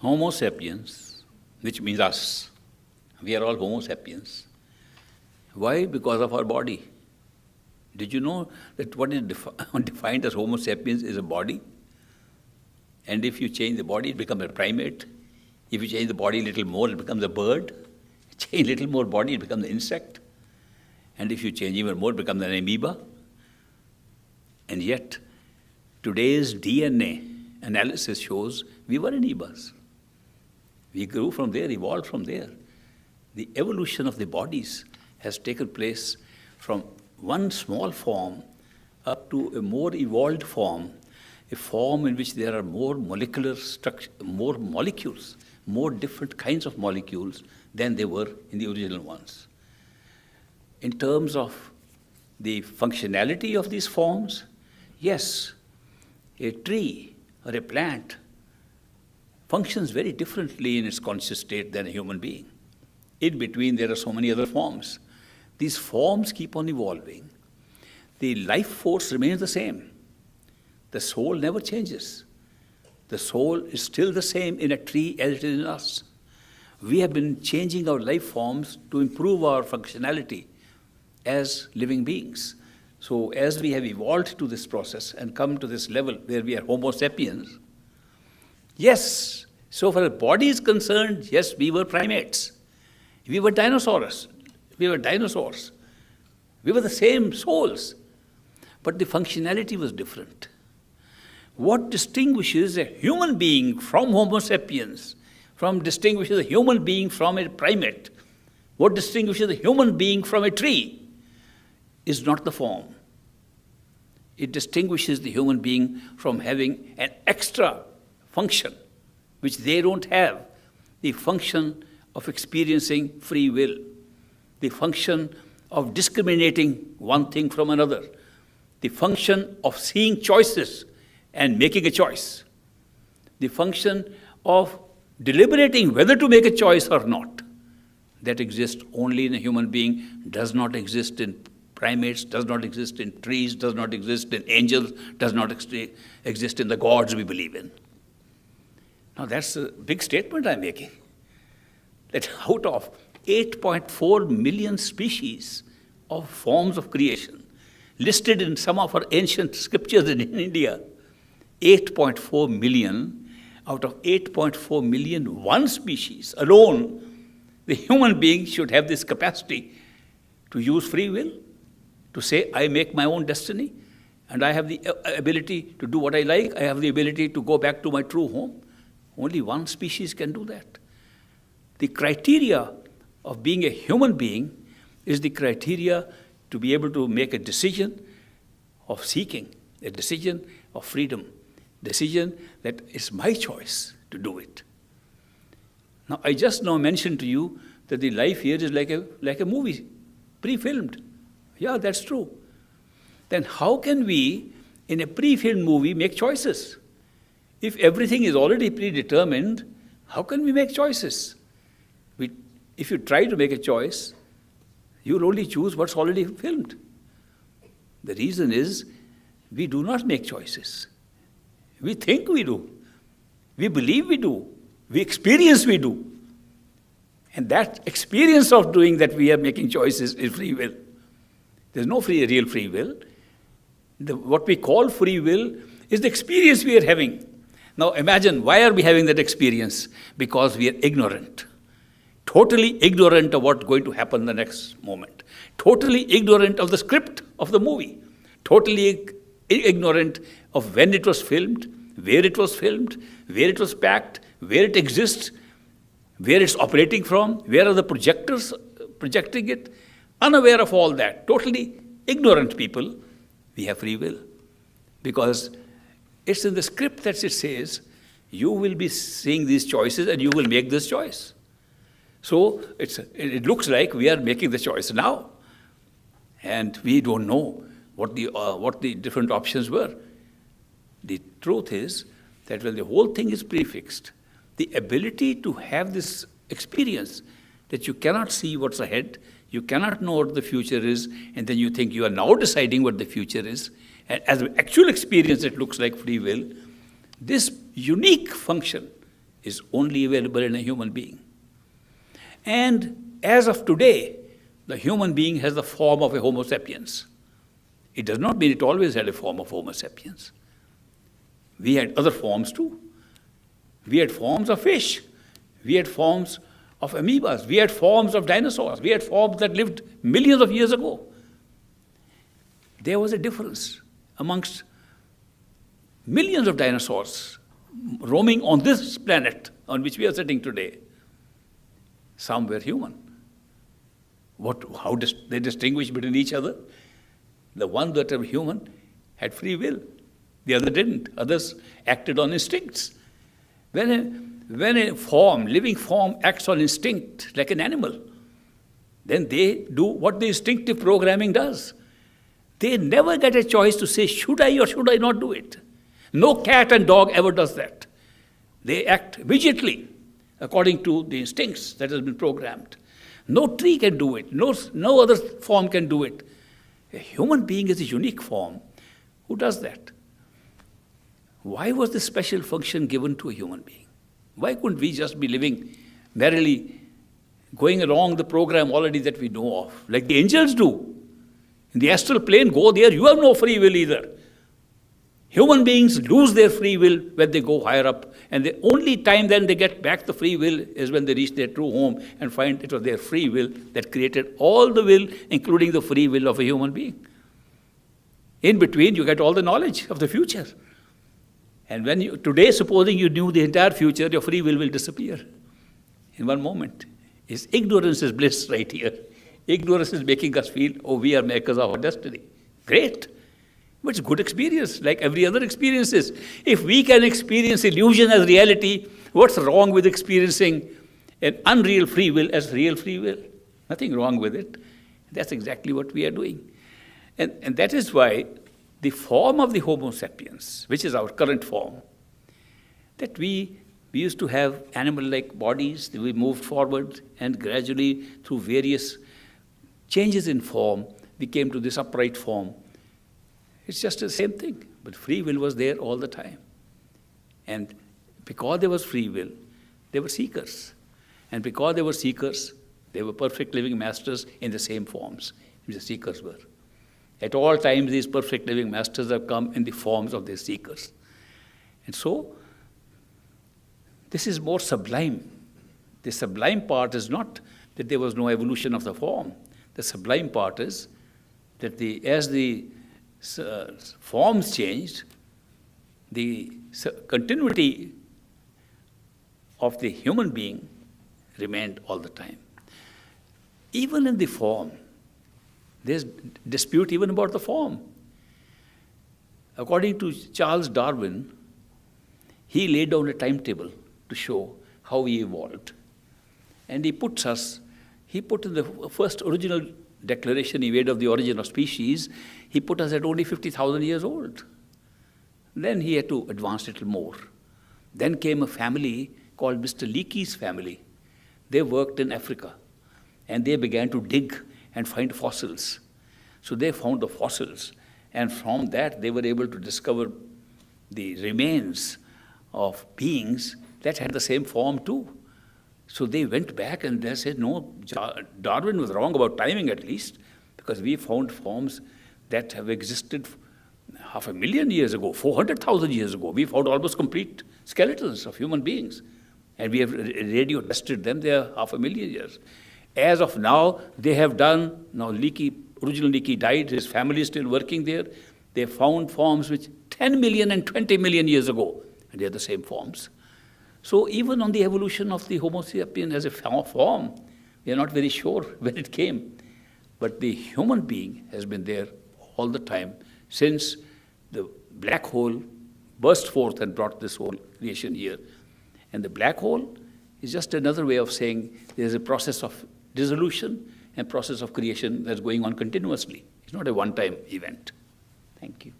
Homo sapiens, which means us. We are all Homo sapiens. Why? Because of our body. Did you know that what is defined as Homo sapiens is a body? And if you change the body, it becomes a primate. If you change the body a little more, it becomes a bird. Change a little more body, it becomes an insect. And if you change even more, it becomes an amoeba. And yet, today's DNA analysis shows we were amoebas. We grew from there, evolved from there. The evolution of the bodies has taken place from one small form up to a more evolved form, a form in which there are more molecular structure, more molecules, more different kinds of molecules than they were in the original ones. In terms of the functionality of these forms, yes, a tree or a plant functions very differently in its conscious state than a human being. In between, there are so many other forms. These forms keep on evolving. The life force remains the same. The soul never changes. The soul is still the same in a tree as it is in us. We have been changing our life forms to improve our functionality as living beings. So as we have evolved to this process and come to this level where we are Homo sapiens, yes, so far as body is concerned, yes, we were primates. We were dinosaurs. We were dinosaurs. We were the same souls, but the functionality was different. What distinguishes a human being from Homo sapiens, distinguishes a human being from a primate, what distinguishes a human being from a tree is not the form. It distinguishes the human being from having an extra function, which they don't have, the function of experiencing free will, the function of discriminating one thing from another, the function of seeing choices and making a choice, the function of deliberating whether to make a choice or not. That exists only in a human being, does not exist in primates, does not exist in trees, does not exist in angels, does not exist in the gods we believe in. Now that's a big statement I'm making. That out of 8.4 million species of forms of creation, listed in some of our ancient scriptures in India, 8.4 million, out of 8.4 million, one species alone, the human being should have this capacity to use free will, to say, I make my own destiny, and I have the ability to do what I like, I have the ability to go back to my true home. Only one species can do that. The criteria of being a human being is the criteria to be able to make a decision of seeking, a decision of freedom, decision that it's my choice to do it. Now, I just now mentioned to you that the life here is like a movie, pre-filmed. Yeah, that's true. Then how can we, in a pre-filmed movie, make choices? If everything is already predetermined, how can we make choices? If you try to make a choice, you'll only choose what's already filmed. The reason is we do not make choices. We think we do. We believe we do. We experience we do. And that experience of doing that we are making choices is free will. There's no real free will. What we call free will is the experience we are having. Now imagine, why are we having that experience? Because we are ignorant. Totally ignorant of what's going to happen the next moment. Totally ignorant of the script of the movie. Totally ignorant of when it was filmed, where it was filmed, where it was packed, where it exists, where it's operating from, where are the projectors projecting it. Unaware of all that, totally ignorant people, we have free will. Because it's in the script that it says, you will be seeing these choices and you will make this choice. So it looks like we are making the choice now. And we don't know what the different options were. The truth is that when the whole thing is prefixed, the ability to have this experience that you cannot see what's ahead, you cannot know what the future is, and then you think you are now deciding what the future is, and as an actual experience it looks like free will, this unique function is only available in a human being. And as of today, the human being has the form of a Homo sapiens. It does not mean it always had a form of Homo sapiens. We had other forms too. We had forms of fish. We had forms of amoebas. We had forms of dinosaurs. We had forms that lived millions of years ago. There was a difference amongst millions of dinosaurs roaming on this planet on which we are sitting today. Some were human. How they distinguish between each other? The one that were human had free will. The other didn't. Others acted on instincts. When a living form acts on instinct like an animal, then they do what the instinctive programming does. They never get a choice to say, should I or should I not do it? No cat and dog ever does that. They act immediately according to the instincts that has been programmed. No tree can do it. No other form can do it. A human being is a unique form. Who does that? Why was this special function given to a human being? Why couldn't we just be living merrily, going along the program already that we know of, like the angels do? In the astral plane, go there, you have no free will either. Human beings lose their free will when they go higher up, and the only time then they get back the free will is when they reach their true home and find it was their free will that created all the will, including the free will of a human being. In between, you get all the knowledge of the future. And today, supposing you knew the entire future, your free will disappear in one moment. Ignorance is bliss right here. Ignorance is making us feel, oh, we are makers of our destiny. Great. But it's good experience, like every other experience is. If we can experience illusion as reality, what's wrong with experiencing an unreal free will as real free will? Nothing wrong with it. That's exactly what we are doing. And that is why the form of the Homo sapiens, which is our current form, that we used to have animal-like bodies, we moved forward, and gradually through various changes in form, we came to this upright form. It's just the same thing, but free will was there all the time. And because there was free will, they were seekers. And because they were seekers, they were perfect living masters in the same forms which the seekers were. At all times, these perfect living masters have come in the forms of their seekers. And so, this is more sublime. The sublime part is not that there was no evolution of the form. The sublime part is that as the forms changed, the continuity of the human being remained all the time. Even in the form, there's dispute even about the form. According to Charles Darwin, he laid down a timetable to show how we evolved. And he put in the first original declaration he made of the origin of species, he put us at only 50,000 years old. Then he had to advance a little more. Then came a family called Mr. Leakey's family. They worked in Africa, and they began to dig and find fossils. So they found the fossils, and from that they were able to discover the remains of beings that had the same form too. So they went back and they said, no, Darwin was wrong about timing at least, because we found forms that have existed 500,000 years ago, 400,000 years ago. We found almost complete skeletons of human beings. And we have radio tested them, they are 500,000 years. As of now, they have done, original Leakey died, his family is still working there. They found forms which 10 million and 20 million years ago, and they are the same forms. So even on the evolution of the Homo sapien as a form, we are not very sure when it came. But the human being has been there all the time since the black hole burst forth and brought this whole creation here. And the black hole is just another way of saying there's a process of dissolution and process of creation that's going on continuously. It's not a one-time event. Thank you.